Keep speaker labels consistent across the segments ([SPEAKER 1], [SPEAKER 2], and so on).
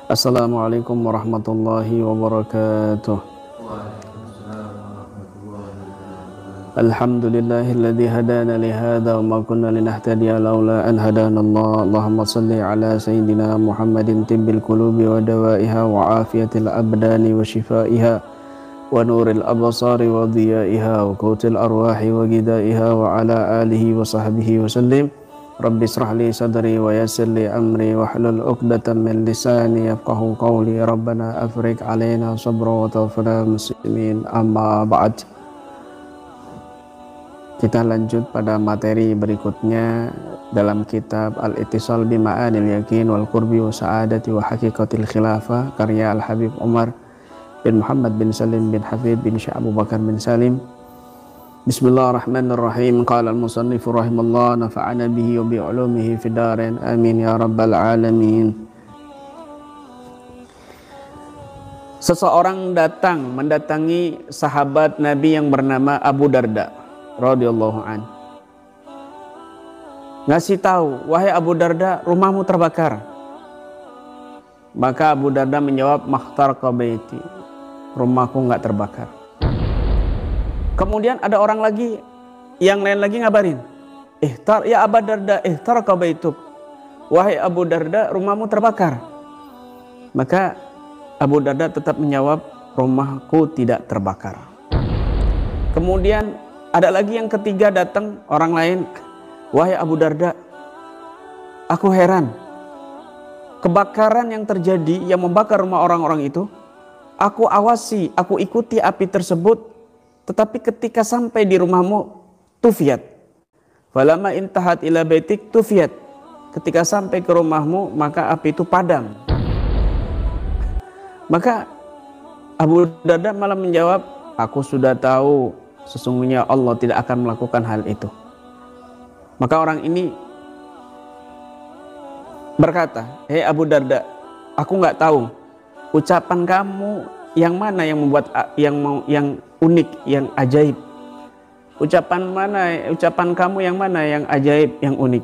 [SPEAKER 1] Assalamualaikum warahmatullahi wabarakatuh. Alhamdulillahilladzi hadana li hadza wa ma kunna linahtadiya laula an hadana Allah. Allahumma shalli ala sayyidina Muhammadin tibbil qulubi wa dawaiha wa afiyatil abdani wa shifaiha wa nuril absari wa dhiyaiha wa qutil arwahi wa gidaiha wa ala alihi wa sahbihi wa sallim. Rabbi israh li sadri wa yassir li amri wahlul 'uqdatam min lisani yafqahu qawli. Rabbana afriq alaina sabra wa tawaffana muslimin. Amma ba'd. Kita lanjut pada materi berikutnya dalam kitab Al-Ittisal bi Ma'anil Yaqin wal Qurbi wa Sa'adati wa Haqiqatil Khilafah karya Al-Habib Umar bin Muhammad bin Salim bin Hafid bin Syekh Abu Bakar bin Salim. Bismillahirrahmanirrahim. Qala al-musannifu rahimallah nafa'ana bihi wa bi ulumihi fid darain amin ya rabbal alamin. Seseorang mendatangi sahabat Nabi yang bernama Abu Darda radhiyallahu an. Ngasih tahu, wahai Abu Darda, rumahmu terbakar. Maka Abu Darda menjawab, makhtarqa baiti, rumahku enggak terbakar. Kemudian ada orang lagi, yang lain lagi ngabarin, ya Abu Darda, ihtarqa baituk, wahai Abu Darda, rumahmu terbakar. Maka Abu Darda tetap menjawab, rumahku tidak terbakar. Kemudian ada lagi yang ketiga datang, orang lain, wahai Abu Darda, aku heran, kebakaran yang terjadi yang membakar rumah orang-orang itu, aku awasi, aku ikuti api tersebut, tetapi ketika sampai di rumahmu, tufiyat. Falamma intahat ila baitik tufiyat. Ketika sampai ke rumahmu, maka api itu padam. Maka Abu Darda malah menjawab, aku sudah tahu sesungguhnya Allah tidak akan melakukan hal itu. Maka orang ini berkata, hei Abu Darda, aku nggak tahu ucapan kamu yang mana yang membuat yang unik, yang ajaib. Ucapan kamu yang mana yang ajaib, yang unik?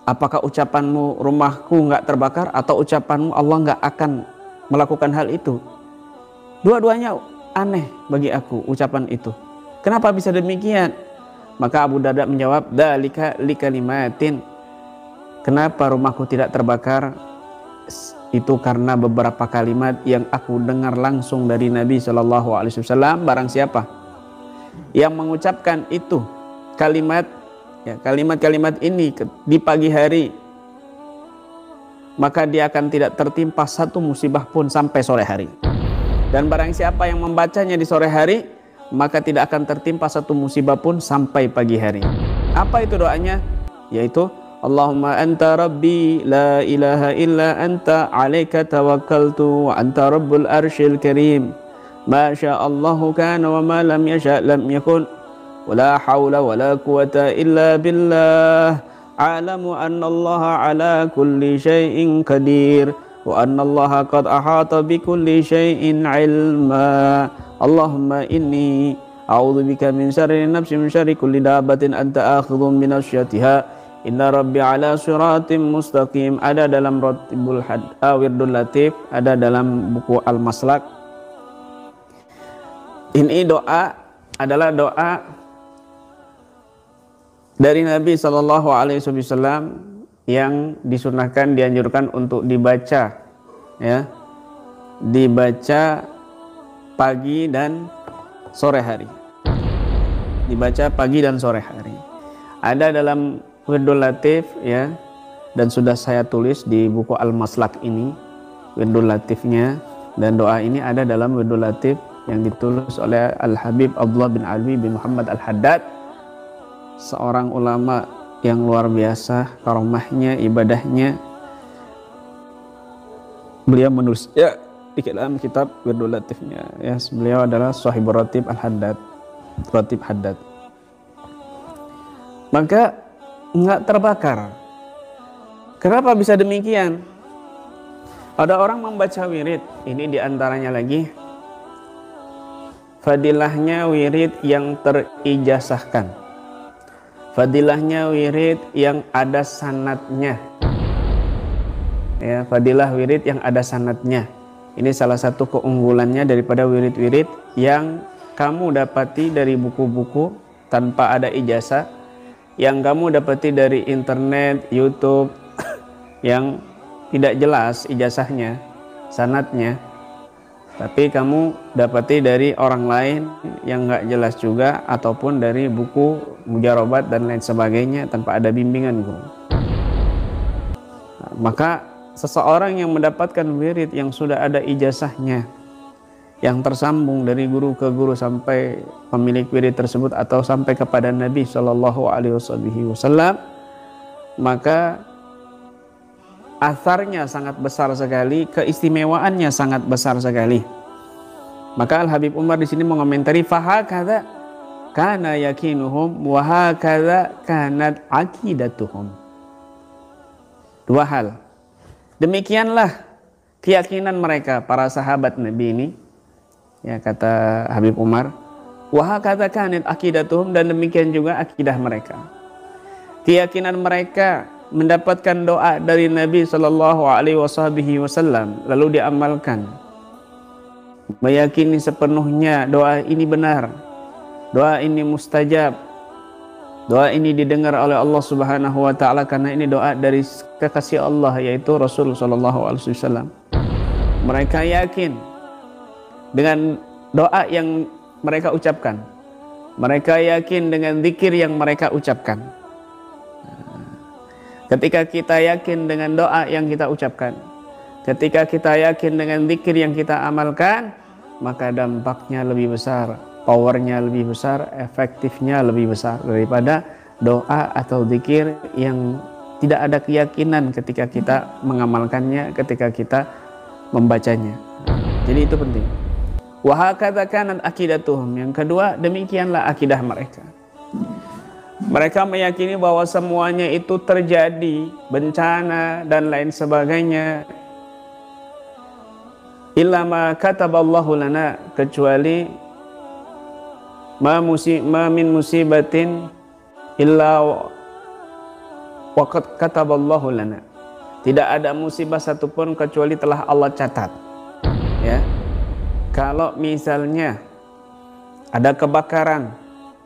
[SPEAKER 1] Apakah ucapanmu rumahku nggak terbakar, atau ucapanmu Allah nggak akan melakukan hal itu? Dua-duanya aneh bagi aku ucapan itu. Kenapa bisa demikian? Maka Abu Darda menjawab, dzalika likalimatin. Kenapa rumahku tidak terbakar? Itu karena beberapa kalimat yang aku dengar langsung dari Nabi SAW. Barang siapa yang mengucapkan itu kalimat ini di pagi hari, maka dia akan tidak tertimpa satu musibah pun sampai sore hari. Dan barang siapa yang membacanya di sore hari, maka tidak akan tertimpa satu musibah pun sampai pagi hari. Apa itu doanya? Yaitu Allahumma anta rabbi la ilaha illa anta alaika tawakkaltu wa anta rabbul arsyil karim ma sya'allahu kana wa ma lam yasha' lam yakun wa la hawla wa la quwata illa billah a'lamu anna allaha ala kulli syai'in qadir wa anna allaha qad ahata bi kulli syai'in ilma. Allahumma inni a'udzubika min syarri nafsi min syarri kulli dabatin anta akhidhum min asyatiha inna rabbi ala siratim mustaqim. Ada dalam Wirdul Latif, ada dalam buku Al-Maslak. Ini doa adalah doa dari Nabi SAW yang disunahkan, dianjurkan untuk dibaca, ya, dibaca pagi dan sore hari. Dibaca pagi dan sore hari. Ada dalam Wirdul Latif, ya, dan sudah saya tulis di buku Al-Maslak ini Wirdul Latifnya, dan doa ini ada dalam Wirdul Latif yang ditulis oleh Al-Habib Abdullah bin Ali bin Muhammad Al-Haddad, seorang ulama yang luar biasa karomahnya, ibadahnya. Beliau menulis di dalam kitab Wirdul Latifnya, ya, beliau adalah Shahibur Ratib Al-Haddad, Ratib Haddad. Maka enggak terbakar. Kenapa bisa demikian? Ada orang membaca wirid, ini diantaranya lagi fadilahnya wirid yang terijazahkan, fadilahnya wirid yang ada sanadnya, ya, fadilah wirid yang ada sanadnya. Ini salah satu keunggulannya daripada wirid-wirid yang kamu dapati dari buku-buku tanpa ada ijazah, yang kamu dapati dari internet, YouTube yang tidak jelas ijazahnya, sanadnya, tapi kamu dapati dari orang lain yang nggak jelas juga, ataupun dari buku mujarobat dan lain sebagainya tanpa ada bimbingan guru. Maka seseorang yang mendapatkan wirid yang sudah ada ijazahnya, yang tersambung dari guru ke guru sampai pemilik wirid tersebut atau sampai kepada Nabi Shallallahu Alaihi Wasallam, maka asarnya sangat besar sekali, keistimewaannya sangat besar sekali. Maka Al Habib Umar di sini mengomentari, fahakadza kana yakinuhum wa hakadza kanat aqidatuhum. Dua hal. Demikianlah keyakinan mereka para sahabat Nabi ini, ya, kata Habib Umar, wa hakadza kanat aqidatuhum, dan demikian juga akidah mereka. Keyakinan mereka mendapatkan doa dari Nabi Shallallahu Alaihi Wasallam lalu diamalkan, meyakini sepenuhnya doa ini benar, doa ini mustajab, doa ini didengar oleh Allah Subhanahu Wa Taala karena ini doa dari kekasih Allah yaitu Rasul Shallallahu Alaihi Wasallam. Mereka yakin dengan doa yang mereka ucapkan, mereka yakin dengan zikir yang mereka ucapkan. Ketika kita yakin dengan doa yang kita ucapkan, ketika kita yakin dengan zikir yang kita amalkan, maka dampaknya lebih besar, powernya lebih besar, efektifnya lebih besar daripada doa atau zikir yang tidak ada keyakinan ketika kita mengamalkannya, ketika kita membacanya. Jadi itu penting. Wa hakadza kanat aqidatuhum. Yang kedua, demikianlah akidah mereka. Mereka meyakini bahwa semuanya itu terjadi, bencana dan lain sebagainya, illa ma kataballahu lana, kecuali ma min musibatin illa waqad kataballahu lana. Tidak ada musibah satupun kecuali telah Allah catat. Ya. Kalau misalnya ada kebakaran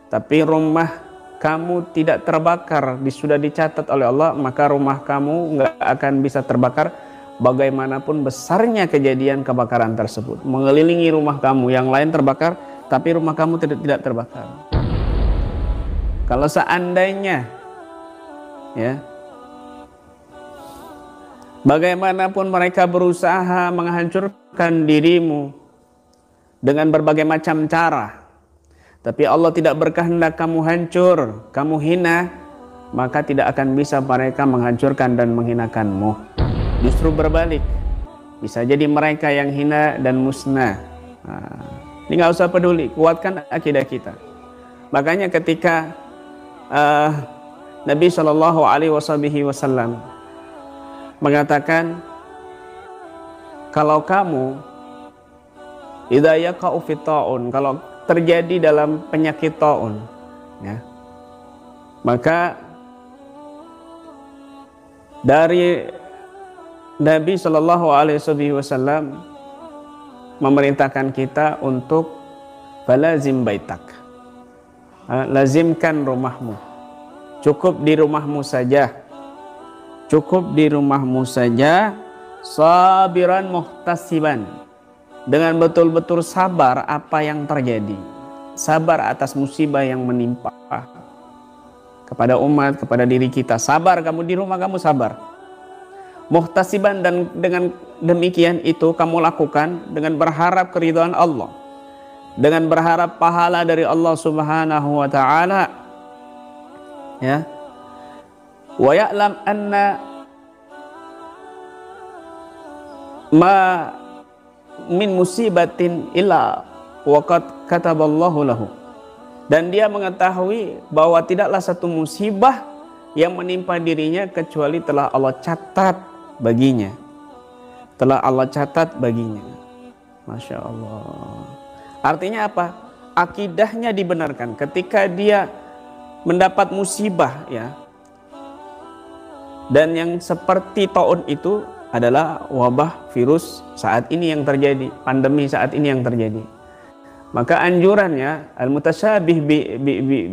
[SPEAKER 1] tapi rumah kamu tidak terbakar, sudah dicatat oleh Allah, maka rumah kamu nggak akan bisa terbakar bagaimanapun besarnya kejadian kebakaran tersebut. Mengelilingi rumah kamu, yang lain terbakar, tapi rumah kamu tidak terbakar. Kalau seandainya, ya, bagaimanapun mereka berusaha menghancurkan dirimu dengan berbagai macam cara, tapi Allah tidak berkehendak kamu hancur, kamu hina, maka tidak akan bisa mereka menghancurkan dan menghinakanmu. Justru berbalik, bisa jadi mereka yang hina dan musnah. Ini nggak usah peduli, kuatkan akidah kita. Makanya ketika Nabi Shallallahu Alaihi Wasallam mengatakan, kalau kamu idza yaqa'u fi ta'un, kalau terjadi dalam penyakit ta'un, ya, maka dari Nabi Shallallahu Alaihi Wasallam memerintahkan kita untuk falazim baitak, lazimkan rumahmu, cukup di rumahmu saja, cukup di rumahmu saja, sabiran muhtasiban, dengan betul-betul sabar apa yang terjadi, sabar atas musibah yang menimpa kepada umat, kepada diri kita. Sabar kamu di rumah, kamu sabar, muhtasiban, dan dengan demikian itu kamu lakukan dengan berharap keridhaan Allah, dengan berharap pahala dari Allah Subhanahu wa Ta'ala, ya. Wa ya'lam anna ma min musibatin illa waqad kataballahu lahu, dan dia mengetahui bahwa tidaklah satu musibah yang menimpa dirinya kecuali telah Allah catat baginya, telah Allah catat baginya. Masya Allah. Artinya apa? Akidahnya dibenarkan ketika dia mendapat musibah, ya, dan yang seperti taun itu adalah wabah virus saat ini yang terjadi, pandemi saat ini yang terjadi. Maka anjurannya al-mutasyabih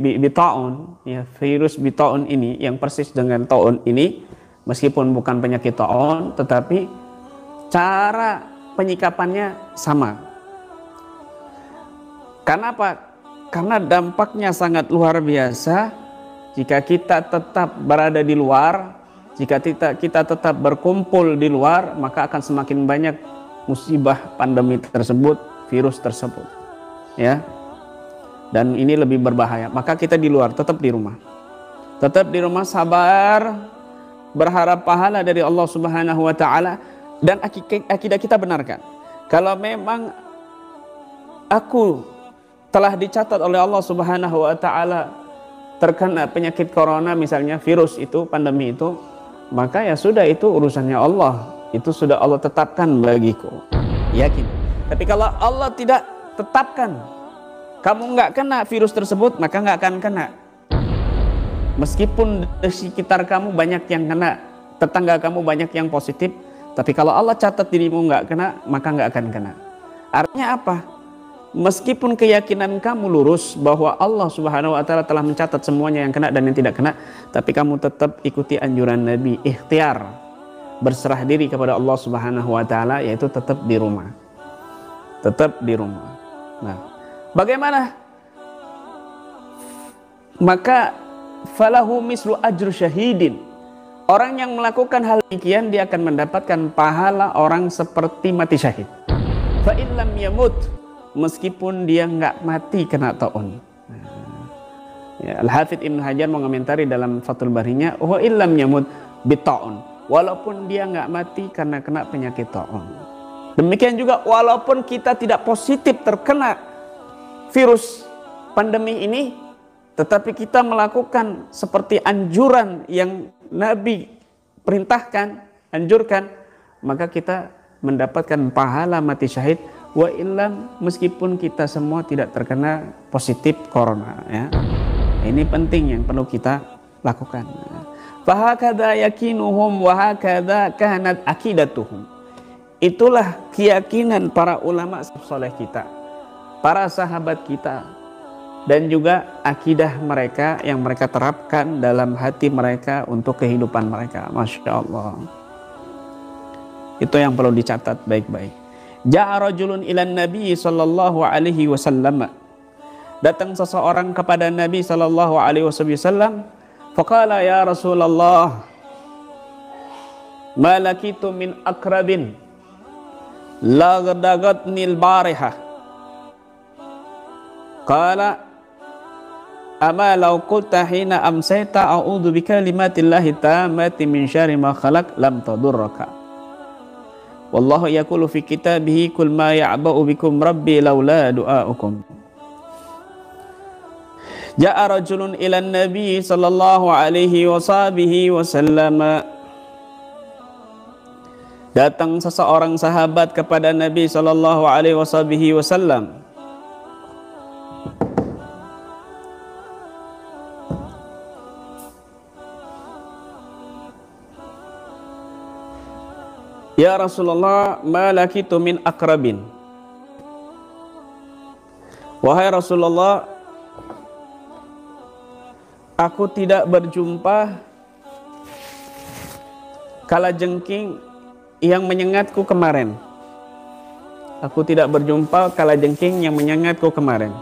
[SPEAKER 1] bi ta'un, ya, virus bi ta'un ini yang persis dengan ta'un ini, meskipun bukan penyakit ta'un tetapi cara penyikapannya sama. Karena apa? Karena dampaknya sangat luar biasa jika kita tetap berada di luar, jika kita tetap berkumpul di luar, maka akan semakin banyak musibah pandemi tersebut, virus tersebut. Ya, dan ini lebih berbahaya. Maka kita di luar, tetap di rumah, sabar, berharap pahala dari Allah Subhanahu wa Ta'ala, dan akidah kita benarkan. Kalau memang aku telah dicatat oleh Allah Subhanahu wa Ta'ala terkena penyakit corona, misalnya virus itu, pandemi itu, maka ya sudah, itu urusannya Allah, itu sudah Allah tetapkan bagiku, yakin. Tapi kalau Allah tidak tetapkan kamu nggak kena virus tersebut, maka nggak akan kena. Meskipun di sekitar kamu banyak yang kena, tetangga kamu banyak yang positif, tapi kalau Allah catat dirimu nggak kena, maka nggak akan kena. Artinya apa? Meskipun keyakinan kamu lurus bahwa Allah Subhanahu wa Ta'ala telah mencatat semuanya yang kena dan yang tidak kena, tapi kamu tetap ikuti anjuran Nabi, ikhtiar, berserah diri kepada Allah Subhanahu wa Ta'ala, yaitu tetap di rumah. Tetap di rumah. Nah, bagaimana? Maka falahu mislu ajru syahidin. Orang yang melakukan hal demikian, dia akan mendapatkan pahala orang seperti mati syahid. Fa illam yamut, meskipun dia nggak mati kena taun. Ya, Al-Hafidz Ibnu Hajar mengomentari dalam Fathul Barinya, wa illam yamut bitaun, walaupun dia nggak mati karena kena penyakit taun. Demikian juga walaupun kita tidak positif terkena virus pandemi ini, tetapi kita melakukan seperti anjuran yang Nabi perintahkan, anjurkan, maka kita mendapatkan pahala mati syahid. Wa illam, meskipun kita semua tidak terkena positif corona, ya. Ini penting yang perlu kita lakukan. Fahakadha yakinuhum wa hakadha kanat akidatuhum. Itulah keyakinan para ulama saleh kita, para sahabat kita, dan juga akidah mereka yang mereka terapkan dalam hati mereka untuk kehidupan mereka. Masya Allah. Itu yang perlu dicatat baik-baik. Ja'a rajulun ilan Nabi sallallahu alaihi wasallam. Datang seseorang kepada Nabi sallallahu alaihi wasallam, faqala ya Rasulullah, ma lakitu min akrabin lagdagatnil barihah. Qala ama law qulta hina amsayta a'udzu bikalimatillahi tammati min syarri ma khalaq lam tadurraka. Wallahu yaqulu fi kitabihi kul ma ya'ba'u bikum rabbi laula du'aukum. Ja'a rajulun ila nabi sallallahu alaihi wasallam. Datang seseorang sahabat kepada Nabi sallallahu alaihi wasallam. Ya Rasulullah, ma lakitu min akrabin. Wahai Rasulullah, aku tidak berjumpa kalajengking yang menyengatku kemarin. Aku tidak berjumpa kalajengking yang menyengatku kemarin.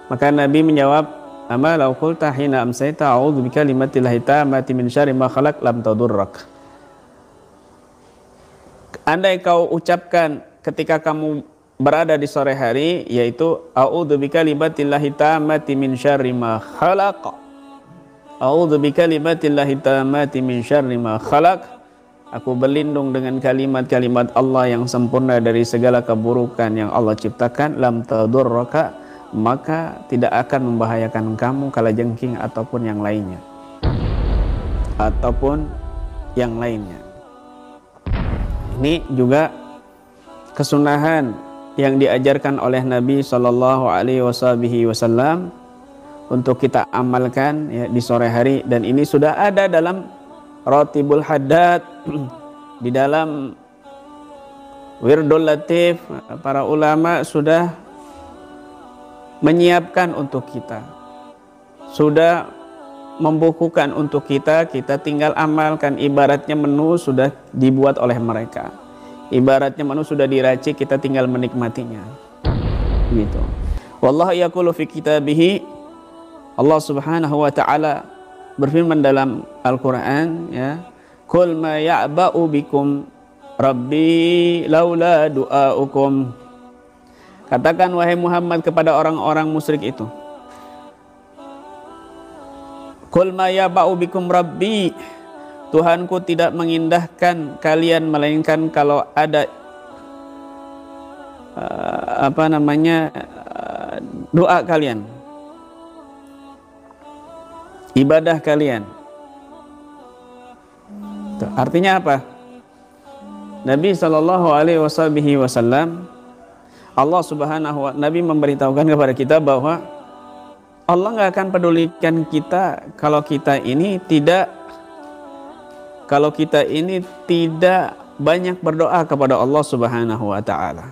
[SPEAKER 1] Maka Nabi menjawab, ama law qulta hina amsayta a'udzu bikalimatillahi tammati min syarri ma khalaq lam tadurrak. Andai kau ucapkan ketika kamu berada di sore hari, yaitu a'udzu bikalimatillahi tammati min syarri ma khalaq. A'udzu bikalimatillahi tammati min syarri ma khalaq. Aku berlindung dengan kalimat-kalimat Allah yang sempurna dari segala keburukan yang Allah ciptakan. Lam tadurraka, maka tidak akan membahayakan kamu kalajengking ataupun yang lainnya. Ataupun yang lainnya. Ini juga kesunahan yang diajarkan oleh Nabi Shallallahu Alaihi Wasallam untuk kita amalkan ya, di sore hari, dan ini sudah ada dalam Ratibul Haddad Di dalam Wirdul Latif, para ulama sudah menyiapkan untuk kita, sudah membukukan untuk kita, kita tinggal amalkan. Ibaratnya menu sudah dibuat oleh mereka, ibaratnya menu sudah diracik, kita tinggal menikmatinya gitu. Wallahu yaqulu fi kitabihi, Allah Subhanahu wa taala berfirman dalam Al-Qur'an, ya, qul ma ya'ba'u bikum rabbi laula du'aukum. Katakan wahai Muhammad kepada orang-orang musyrik itu, qul ma ya'ba'u bikum rabbi, Tuhanku tidak mengindahkan kalian melainkan kalau ada doa kalian, ibadah kalian. Artinya apa? Nabi SAW, Allah Subhanahu wa Nabi memberitahukan kepada kita bahwa Allah nggak akan pedulikan kita kalau kita ini tidak banyak berdoa kepada Allah Subhanahu wa taala.